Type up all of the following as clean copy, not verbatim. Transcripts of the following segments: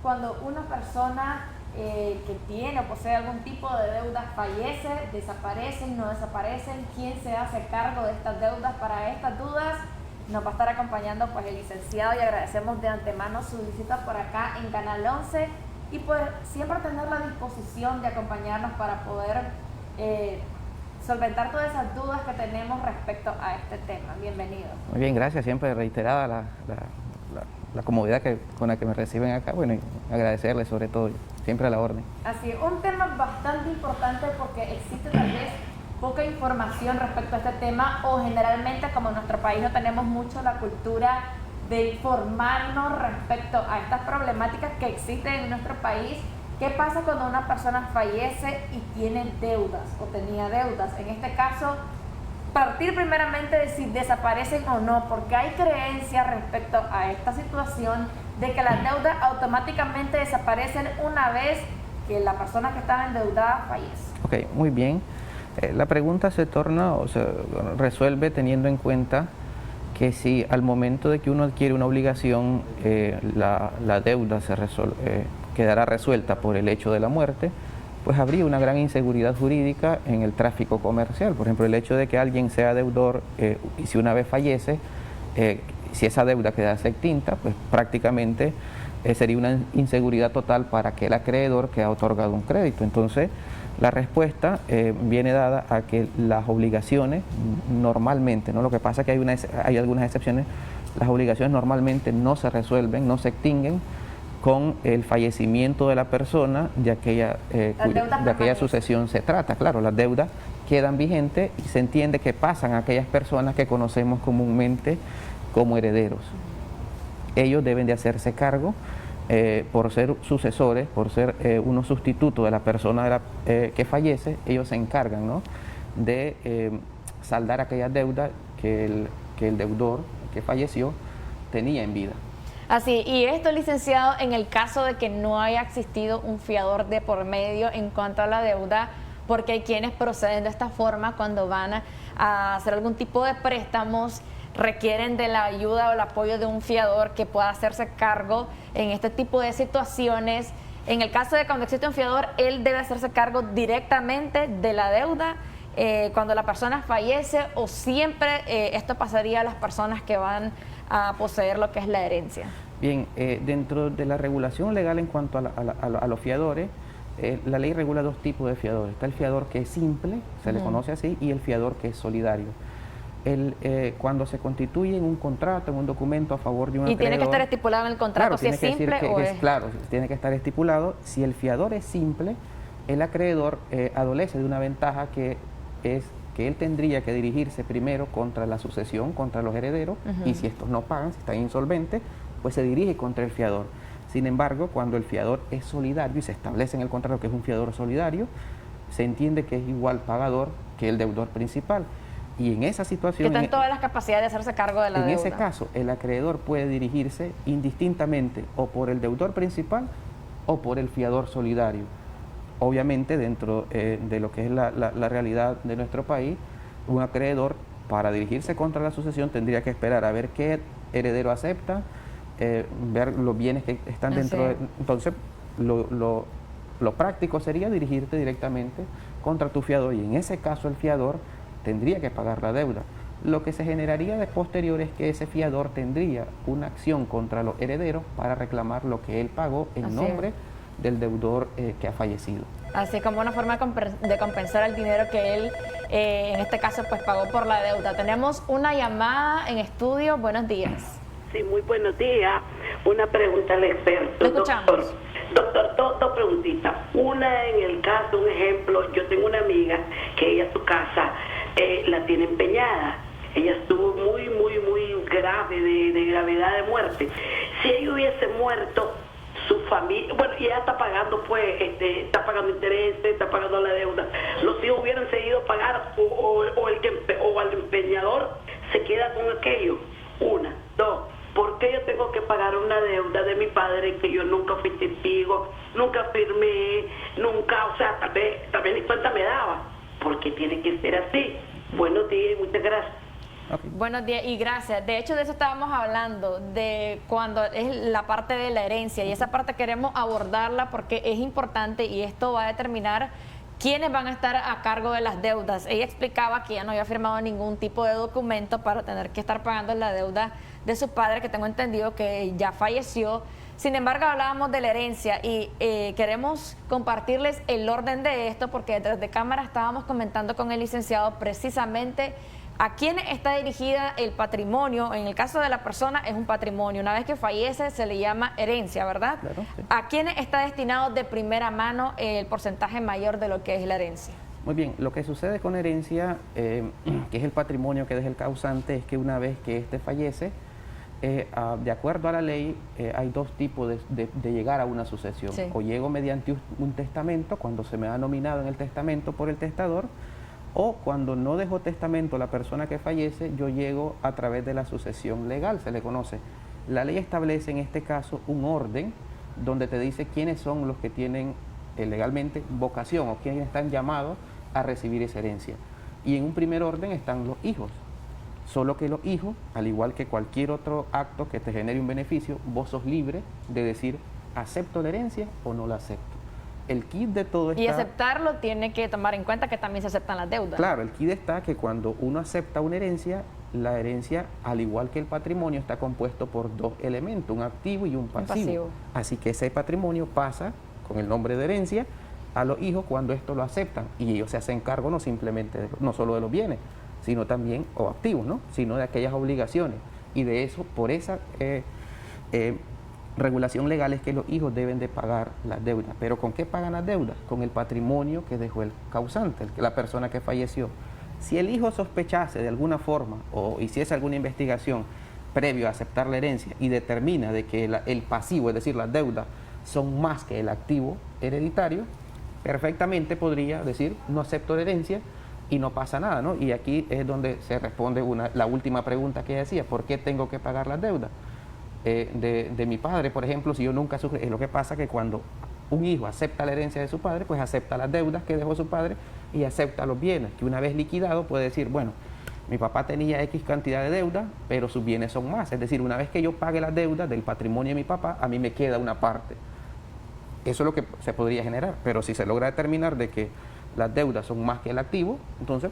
cuando una persona que tiene o posee algún tipo de deuda fallece, desaparecen, no desaparecen, quién se hace cargo de estas deudas? Para estas dudas nos va a estar acompañando pues el licenciado, y agradecemos de antemano su visita por acá en Canal 11 y pues siempre tener la disposición de acompañarnos para poder solventar todas esas dudas que tenemos respecto a este tema. Bienvenido. Muy bien, gracias. Siempre reiterada la comodidad con la que me reciben acá. Bueno, y agradecerles sobre todo, siempre a la orden. Así, un tema bastante importante porque existe tal vez poca información respecto a este tema, o generalmente como en nuestro país no tenemos mucho la cultura de informarnos respecto a estas problemáticas que existen en nuestro país. ¿Qué pasa cuando una persona fallece y tiene deudas o tenía deudas? En este caso, partir primeramente de si desaparecen o no, porque hay creencias respecto a esta situación de que las deudas automáticamente desaparecen una vez que la persona que estaba endeudada fallece. Ok, muy bien. La pregunta se torna o se resuelve teniendo en cuenta que si al momento de que uno adquiere una obligación, la deuda quedará resuelta por el hecho de la muerte, pues habría una gran inseguridad jurídica en el tráfico comercial. Por ejemplo, el hecho de que alguien sea deudor y si una vez fallece, si esa deuda quedase extinta, pues prácticamente sería una inseguridad total para aquel acreedor que ha otorgado un crédito. Entonces, la respuesta viene dada a que las obligaciones normalmente, ¿no? Lo que pasa es que hay algunas excepciones, las obligaciones normalmente no se resuelven, no se extinguen con el fallecimiento de la persona de aquella sucesión se trata. Claro, las deudas quedan vigentes y se entiende que pasan a aquellas personas que conocemos comúnmente como herederos. Ellos deben de hacerse cargo por ser sucesores, por ser unos sustitutos de la persona que fallece. Ellos se encargan, ¿no?, de saldar aquellas deudas que el deudor que falleció tenía en vida. Así, y esto, licenciado, en el caso de que no haya existido un fiador de por medio en cuanto a la deuda, porque hay quienes proceden de esta forma cuando van a hacer algún tipo de préstamos, requieren de la ayuda o el apoyo de un fiador que pueda hacerse cargo en este tipo de situaciones. En el caso de cuando existe un fiador, él debe hacerse cargo directamente de la deuda cuando la persona fallece, o siempre esto pasaría a las personas que van a poseer lo que es la herencia. Bien, dentro de la regulación legal en cuanto a los fiadores, la ley regula dos tipos de fiadores. Está el fiador que es simple, se le conoce así, y el fiador que es solidario. Cuando se constituye en un contrato, en un documento a favor de un acreedor... ¿Y tiene que estar estipulado en el contrato, claro, si es simple o es...? Claro, tiene que estar estipulado. Si el fiador es simple, el acreedor adolece de una ventaja que es que él tendría que dirigirse primero contra la sucesión, contra los herederos, y si estos no pagan, si están insolventes, pues se dirige contra el fiador. Sin embargo, cuando el fiador es solidario y se establece en el contrato que es un fiador solidario, se entiende que es igual pagador que el deudor principal. Y en esa situación... Que están todas las capacidades de hacerse cargo de la deuda. En ese caso, el acreedor puede dirigirse indistintamente o por el deudor principal o por el fiador solidario. Obviamente, dentro de lo que es la realidad de nuestro país, un acreedor, para dirigirse contra la sucesión, tendría que esperar a ver qué heredero acepta, ver los bienes que están dentro de... Entonces, lo práctico sería dirigirte directamente contra tu fiador, y en ese caso el fiador tendría que pagar la deuda. Lo que se generaría de posterior es que ese fiador tendría una acción contra los herederos para reclamar lo que él pagó en nombre del deudor que ha fallecido. Así como una forma de compensar el dinero que él, en este caso, pues pagó por la deuda. Tenemos una llamada en estudio. Buenos días. Sí, muy buenos días. Una pregunta al experto. Lo escuchamos. Doctor, dos preguntitas. Una, en el caso, un ejemplo, yo tengo una amiga que ella su casa la tiene empeñada. Ella estuvo muy grave, de gravedad de muerte. Si ella hubiese muerto, su familia, bueno, y ella está pagando, pues, está pagando intereses, está pagando la deuda. Los hijos hubieran seguido a pagar o al empeñador se queda con aquello. Una, dos. ¿Por qué yo tengo que pagar una deuda de mi padre que yo nunca fui testigo, nunca firmé, nunca, o sea, tal vez ni cuenta me daba? Porque tiene que ser así. Buenos días y muchas gracias. Ok. Buenos días y gracias. De hecho, de eso estábamos hablando, de cuando es la parte de la herencia, y esa parte queremos abordarla porque es importante y esto va a determinar quiénes van a estar a cargo de las deudas. Ella explicaba que ya no había firmado ningún tipo de documento para tener que estar pagando la deuda de su padre, que tengo entendido que ya falleció. Sin embargo, hablábamos de la herencia y queremos compartirles el orden de esto porque desde cámara estábamos comentando con el licenciado precisamente a quién está dirigida el patrimonio. En el caso de la persona es un patrimonio. Una vez que fallece se le llama herencia, ¿verdad? Claro, sí. ¿A quién está destinado de primera mano el porcentaje mayor de lo que es la herencia? Muy bien, lo que sucede con herencia, que es el patrimonio que deja el causante, es que una vez que éste fallece, de acuerdo a la ley, hay dos tipos de llegar a una sucesión. Sí. O llego mediante un testamento, cuando se me ha nominado en el testamento por el testador, o cuando no dejó testamento la persona que fallece, yo llego a través de la sucesión legal, se le conoce. La ley establece en este caso un orden donde te dice quiénes son los que tienen legalmente vocación o quienes están llamados a recibir esa herencia. Y en un primer orden están los hijos. Solo que los hijos, al igual que cualquier otro acto que te genere un beneficio, vos sos libre de decir, ¿acepto la herencia o no la acepto? El kit de todo está... Y aceptarlo tiene que tomar en cuenta que también se aceptan las deudas. Claro, el kit está que cuando uno acepta una herencia, la herencia, al igual que el patrimonio, está compuesto por dos elementos, un activo y un pasivo. Así que ese patrimonio pasa con el nombre de herencia a los hijos cuando esto lo aceptan y ellos se hacen cargo no simplemente, no solo de los bienes, sino también, o activos, ¿no? Sino de aquellas obligaciones. Y de eso, por esa regulación legal es que los hijos deben de pagar las deudas. ¿Pero con qué pagan las deudas? Con el patrimonio que dejó el causante, la persona que falleció. Si el hijo sospechase de alguna forma o hiciese alguna investigación previo a aceptar la herencia y determina de que el pasivo, es decir, las deudas, son más que el activo hereditario, perfectamente podría decir, no acepto la herencia y no pasa nada, ¿no? Y aquí es donde se responde la última pregunta que decía, ¿por qué tengo que pagar las deudas? De mi padre, por ejemplo, si yo nunca sufrí, es lo que pasa que cuando un hijo acepta la herencia de su padre, pues acepta las deudas que dejó su padre y acepta los bienes, que una vez liquidado puede decir, bueno, mi papá tenía X cantidad de deuda, pero sus bienes son más, es decir, una vez que yo pague las deudas del patrimonio de mi papá, a mí me queda una parte. Eso es lo que se podría generar, pero si se logra determinar de que las deudas son más que el activo, entonces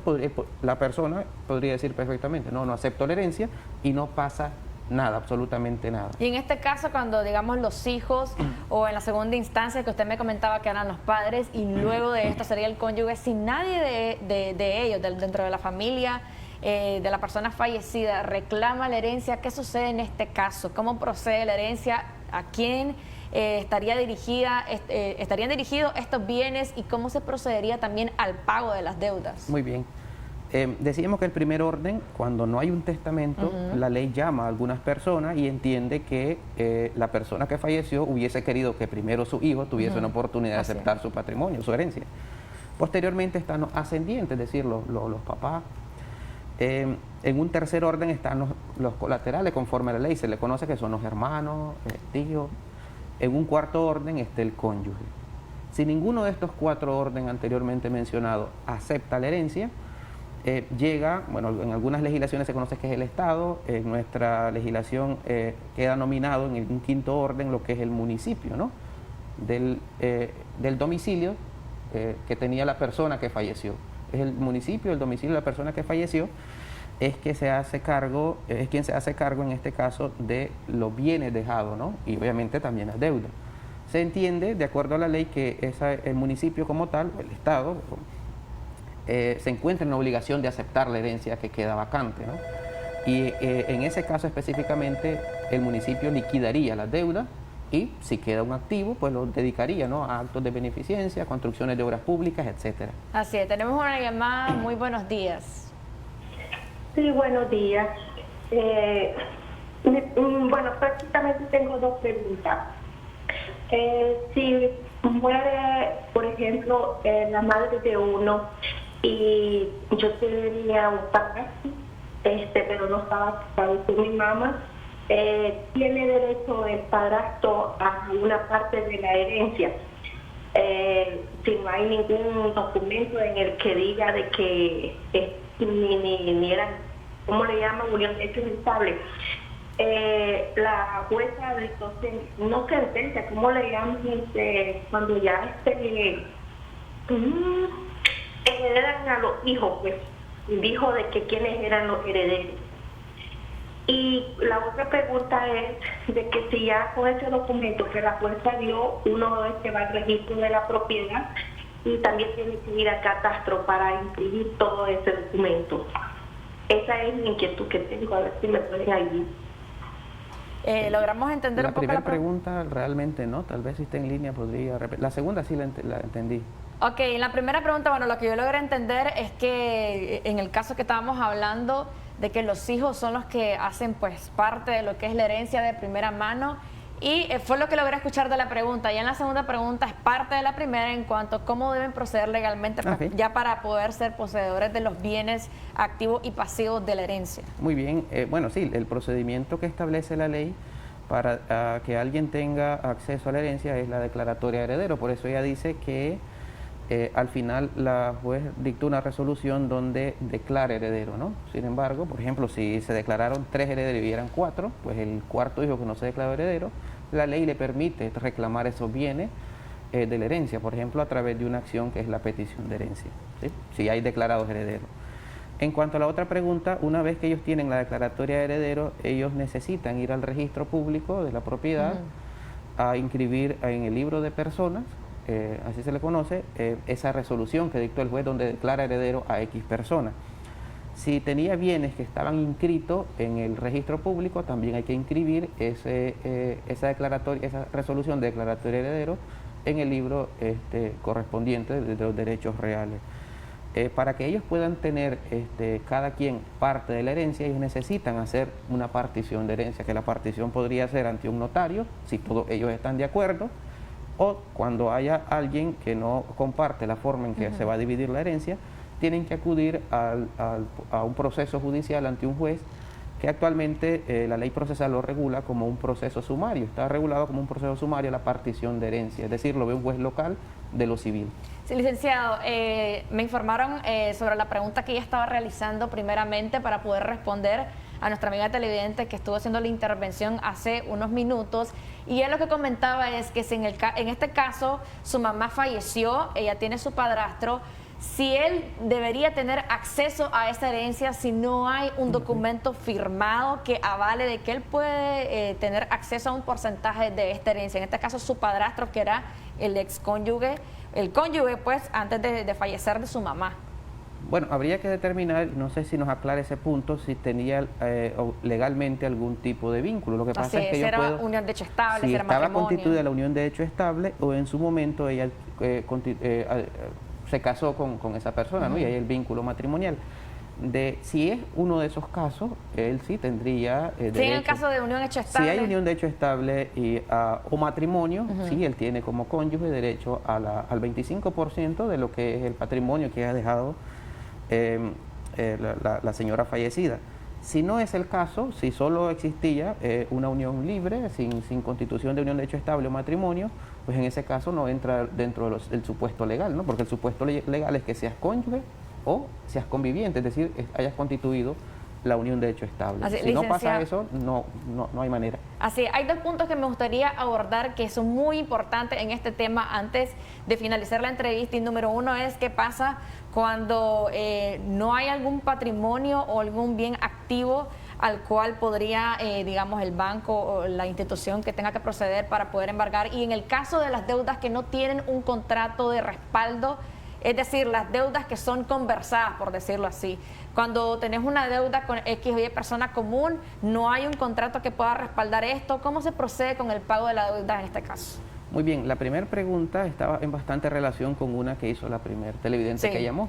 la persona podría decir perfectamente, no acepto la herencia y no pasa nada, absolutamente nada. Y en este caso, cuando digamos los hijos o en la segunda instancia que usted me comentaba que eran los padres y luego de esto sería el cónyuge, si nadie de ellos, dentro de la familia de la persona fallecida, reclama la herencia, ¿qué sucede en este caso? ¿Cómo procede la herencia? ¿A quién estarían dirigidos estos bienes y cómo se procedería también al pago de las deudas? Muy bien. Decíamos que el primer orden, cuando no hay un testamento, la ley llama a algunas personas y entiende que la persona que falleció hubiese querido que primero su hijo tuviese una oportunidad de aceptar su patrimonio, su herencia. Posteriormente están los ascendientes, es decir, los papás. En un tercer orden están los colaterales, conforme a la ley, se le conoce que son los hermanos, tíos. En un cuarto orden está el cónyuge. Si ninguno de estos cuatro órdenes anteriormente mencionados acepta la herencia, llega, bueno, en algunas legislaciones se conoce que es el Estado, en nuestra legislación queda nominado en un quinto orden lo que es el municipio, ¿no? Del domicilio que tenía la persona que falleció. Es el municipio, el domicilio de la persona que falleció, es que se hace cargo, es quien se hace cargo en este caso de los bienes dejados, ¿no? Y obviamente también las deudas. Se entiende, de acuerdo a la ley, que el municipio como tal, el Estado, se encuentra en la obligación de aceptar la herencia que queda vacante, ¿no? Y en ese caso específicamente el municipio liquidaría las deudas y si queda un activo, pues lo dedicaría, ¿no?, a actos de beneficencia, construcciones de obras públicas, etcétera. Así es, tenemos una llamada. Muy buenos días. Sí, buenos días. Bueno, prácticamente tengo dos preguntas. Si muere, por ejemplo, la madre de uno y yo tenía un padrastro, pero no estaba casado con mi mamá, tiene derecho el padrastro a una parte de la herencia. Si no hay ningún documento en el que diga de que ni eran ¿cómo le llaman? Unión de hechos estables. La jueza entonces no sentencia, ¿cómo le llaman? Cuando ya heredan a los hijos, pues dijo de que quiénes eran los herederos. Y la otra pregunta es de que si ya con ese documento que la jueza dio, uno va al registro de la propiedad y también tiene que ir al catastro para inscribir todo ese documento. Esa es mi inquietud que tengo, a ver si me pueden ayudar. Logramos entender La un poco primera la pregunta realmente no, tal vez si está en línea podría repetir. La segunda sí la entendí. Ok, en la primera pregunta, bueno, lo que yo logré entender es que en el caso que estábamos hablando de que los hijos son los que hacen pues parte de lo que es la herencia de primera mano, y fue lo que logré escuchar de la pregunta. Ya en la segunda pregunta es parte de la primera en cuanto a cómo deben proceder legalmente ya para poder ser poseedores de los bienes activos y pasivos de la herencia. Muy bien, bueno, sí, el procedimiento que establece la ley para que alguien tenga acceso a la herencia es la declaratoria de heredero. Por eso ella dice que al final la juez dictó una resolución donde declara heredero, ¿no? Sin embargo, por ejemplo, si se declararon 3 herederos y eran 4, pues el cuarto hijo que no se declaró heredero, la ley le permite reclamar esos bienes de la herencia, por ejemplo, a través de una acción que es la petición de herencia, ¿sí? Si hay declarados herederos. En cuanto a la otra pregunta, una vez que ellos tienen la declaratoria de heredero, ellos necesitan ir al registro público de la propiedad a inscribir en el libro de personas, así se le conoce, esa resolución que dictó el juez donde declara heredero a X persona. Si tenía bienes que estaban inscritos en el registro público, también hay que inscribir esa resolución de declaratoria de heredero en el libro correspondiente de los derechos reales. Para que ellos puedan tener cada quien parte de la herencia, ellos necesitan hacer una partición de herencia, que la partición podría ser ante un notario, si todos ellos están de acuerdo, o cuando haya alguien que no comparte la forma en que se va a dividir la herencia, tienen que acudir a un proceso judicial ante un juez, que actualmente la ley procesal lo regula como un proceso sumario. Está regulado como un proceso sumario la partición de herencia, es decir, lo ve un juez local de lo civil. Sí, licenciado, me informaron sobre la pregunta que ella estaba realizando primeramente para poder responder a nuestra amiga televidente que estuvo haciendo la intervención hace unos minutos, y él lo que comentaba es que si en este caso su mamá falleció, ella tiene su padrastro, si él debería tener acceso a esa herencia si no hay un documento firmado que avale de que él puede tener acceso a un porcentaje de esta herencia. En este caso su padrastro, que era el excónyuge, el cónyuge pues antes de fallecer de su mamá. Bueno, habría que determinar, no sé si nos aclara ese punto, si tenía legalmente algún tipo de vínculo. Lo que pasa es que era yo puedo, unión de hecho estable, si era estaba matrimonio, constituida la unión de hecho estable, o en su momento ella se casó con esa persona, ¿no? Y hay el vínculo matrimonial. Si es uno de esos casos, él sí tendría derecho. en el caso de unión de hecho estable. Si hay unión de hecho estable o matrimonio, sí, él tiene como cónyuge derecho al 25% de lo que es el patrimonio que ha dejado la señora fallecida. Si no es el caso, si solo existía una unión libre, sin constitución de unión de hecho estable o matrimonio, pues en ese caso no entra dentro del supuesto legal, ¿no? Porque el supuesto legal es que seas cónyuge o seas conviviente, es decir, hayas constituido la unión de hecho estable. Así, si no pasa eso, no hay manera. Así, hay dos puntos que me gustaría abordar que son muy importantes en este tema antes de finalizar la entrevista. Y número uno es qué pasa cuando no hay algún patrimonio o algún bien activo al cual podría, digamos, el banco o la institución que tenga que proceder para poder embargar. Y en el caso de las deudas que no tienen un contrato de respaldo, es decir, las deudas que son conversadas, por decirlo así. Cuando tenés una deuda con X o Y persona común, no hay un contrato que pueda respaldar esto. ¿Cómo se procede con el pago de la deuda en este caso? Muy bien, la primera pregunta estaba en bastante relación con una que hizo la primer televidente que llamó.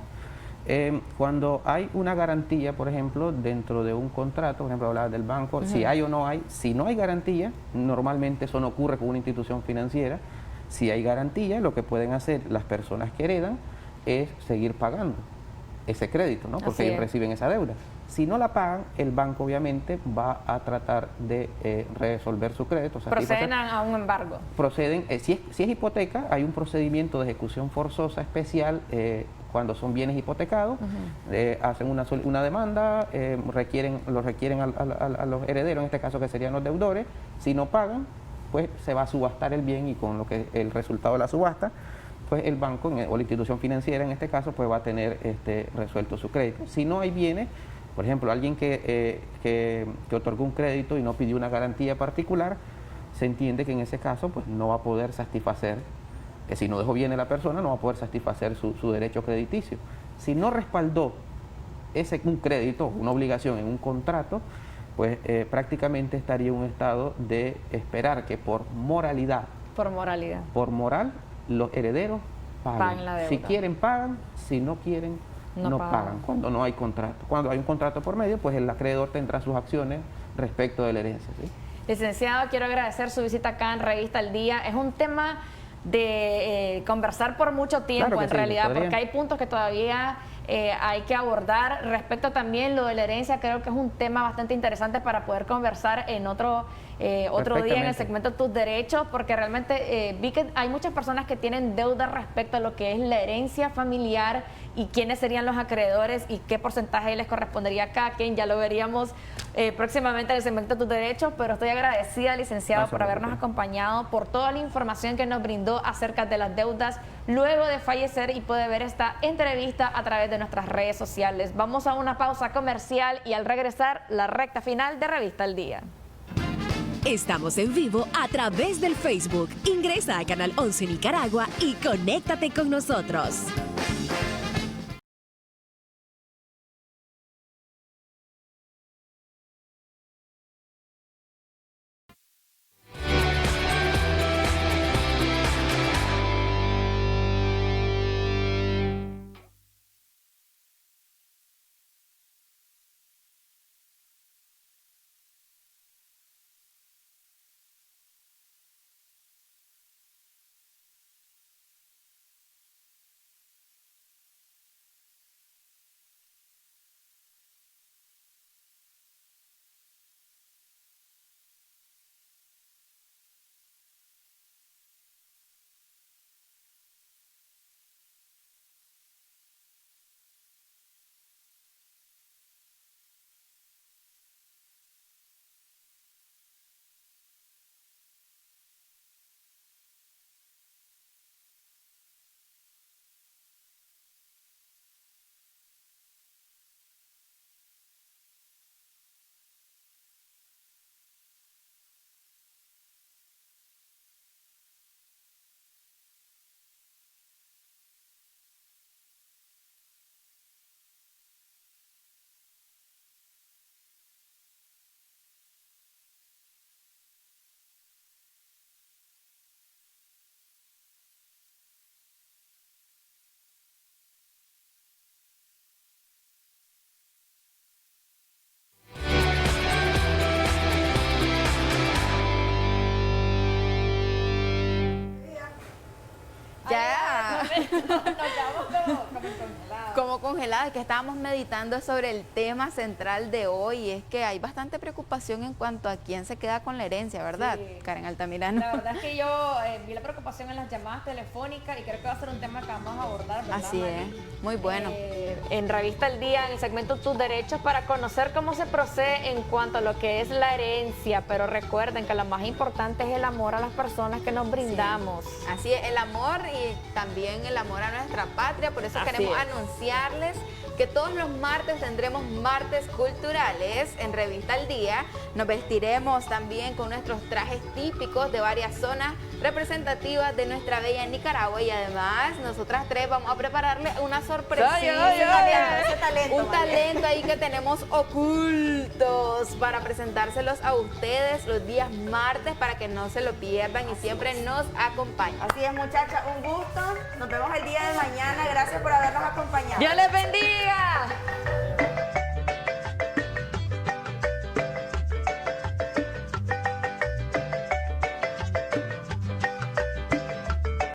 Cuando hay una garantía, por ejemplo, dentro de un contrato, por ejemplo, hablaba del banco, si hay o no hay, si no hay garantía, normalmente eso no ocurre con una institución financiera. Si hay garantía, lo que pueden hacer las personas que heredan es seguir pagando. ese crédito, ¿no? Porque Así ellos es. reciben esa deuda. Si no la pagan, el banco obviamente va a tratar de resolver su crédito. O sea, Proceden a un embargo. proceden, si es hipoteca, hay un procedimiento de ejecución forzosa especial cuando son bienes hipotecados, hacen una demanda, lo requieren a los herederos, en este caso que serían los deudores. Si no pagan, pues se va a subastar el bien, y con lo que el resultado de la subasta, pues el banco o la institución financiera en este caso pues va a tener resuelto su crédito. Si no hay bienes, por ejemplo, alguien que otorgó un crédito y no pidió una garantía particular, se entiende que en ese caso pues no va a poder satisfacer, si no dejó bienes la persona, no va a poder satisfacer su derecho crediticio. Si no respaldó un crédito, una obligación en un contrato, pues prácticamente estaría en un estado de esperar que por moralidad, Por moralidad. por moral, los herederos Pagan paguen. la deuda. Si quieren, pagan; si no quieren, No no pagan. pagan. Cuando no hay contrato. Cuando hay un contrato por medio, pues el acreedor tendrá sus acciones respecto de la herencia, ¿sí? Licenciado, quiero agradecer su visita acá en Revista al Día. Es un tema de conversar por mucho tiempo, Claro que en sí, realidad, podría. porque hay puntos que todavía hay que abordar. Respecto también lo de la herencia, creo que es un tema bastante interesante para poder conversar en otro día en el Perfectamente. segmento Tus Derechos, porque realmente vi que hay muchas personas que tienen deuda respecto a lo que es la herencia familiar y quiénes serían los acreedores y qué porcentaje les correspondería a cada quien. Ya lo veríamos próximamente en el segmento Tus Derechos, pero estoy agradecida, licenciado, No se por habernos preocupe. acompañado, por toda la información que nos brindó acerca de las deudas luego de fallecer, y puede ver esta entrevista a través de nuestras redes sociales. Vamos a una pausa comercial y al regresar, la recta final de Revista al Día. Estamos en vivo a través del Facebook. Ingresa a Canal 11 Nicaragua y conéctate con nosotros. Ya, Nos quedamos como congeladas, que estábamos meditando sobre el tema central de hoy, y es que hay bastante preocupación en cuanto a quién se queda con la herencia, ¿verdad, Sí. Karen Altamirano? La verdad es que yo vi la preocupación en las llamadas telefónicas y creo que va a ser un tema que vamos a abordar, ¿verdad, Así Mari? es, muy bueno. En Revista al Día, en el segmento Tus Derechos, para conocer cómo se procede en cuanto a lo que es la herencia. Pero recuerden que lo más importante es el amor a las personas que nos brindamos. Así es, el amor y también el amor a nuestra patria. Por eso Así queremos es. anunciarles que todos los martes tendremos martes culturales en Revista al Día. Nos vestiremos también con nuestros trajes típicos de varias zonas representativas de nuestra bella Nicaragua, y además nosotras tres vamos a prepararle una sorpresa. Un talento ahí que tenemos ocultos para presentárselos a ustedes los días martes, para que no se lo pierdan y siempre nos acompañen. Así es, muchachas, un gusto. Nos vemos el día de mañana. Gracias por habernos acompañado. Dios les bendiga.